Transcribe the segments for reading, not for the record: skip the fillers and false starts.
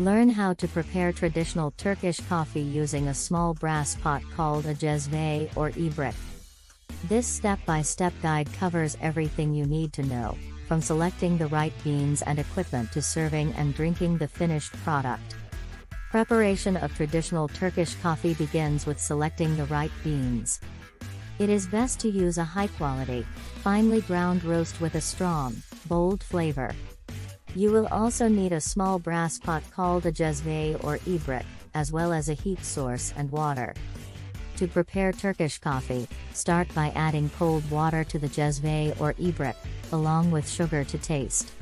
Learn how to prepare traditional Turkish coffee using a small brass pot called a cezve or ibrik. This step-by-step guide covers everything you need to know, from selecting the right beans and equipment to serving and drinking the finished product. Preparation of traditional Turkish coffee begins with selecting the right beans. It is best to use a high-quality, finely ground roast with a strong, bold flavor. You will also need a small brass pot called a cezve or ibrik, as well as a heat source and water. To prepare Turkish coffee, start by adding cold water to the cezve or ibrik, along with sugar to taste.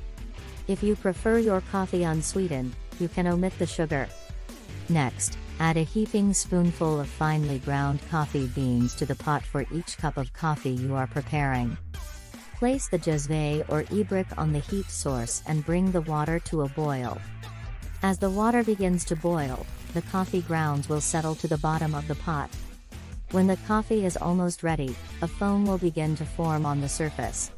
If you prefer your coffee unsweetened, you can omit the sugar. Next, add a heaping spoonful of finely ground coffee beans to the pot for each cup of coffee you are preparing. Place the cezve or ibrik on the heat source and bring the water to a boil. As the water begins to boil, the coffee grounds will settle to the bottom of the pot. When the coffee is almost ready, a foam will begin to form on the surface.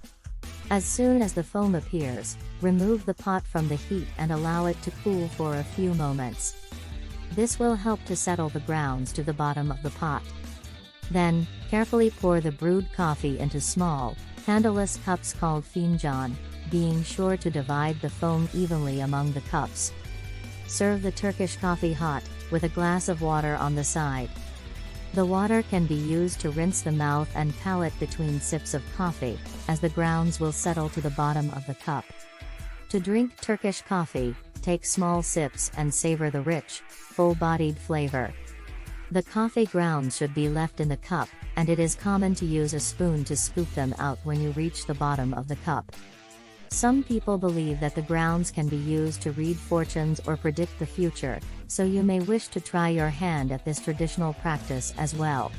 As soon as the foam appears, remove the pot from the heat and allow it to cool for a few moments. This will help to settle the grounds to the bottom of the pot. Then, carefully pour the brewed coffee into small, handleless cups called fincan, being sure to divide the foam evenly among the cups. Serve the Turkish coffee hot, with a glass of water on the side. The water can be used to rinse the mouth and palate between sips of coffee, as the grounds will settle to the bottom of the cup. To drink Turkish coffee, take small sips and savor the rich, full-bodied flavor. The coffee grounds should be left in the cup, and it is common to use a spoon to scoop them out when you reach the bottom of the cup. Some people believe that the grounds can be used to read fortunes or predict the future, so you may wish to try your hand at this traditional practice as well.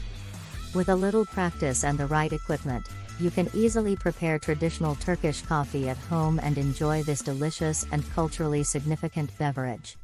With a little practice and the right equipment, you can easily prepare traditional Turkish coffee at home and enjoy this delicious and culturally significant beverage.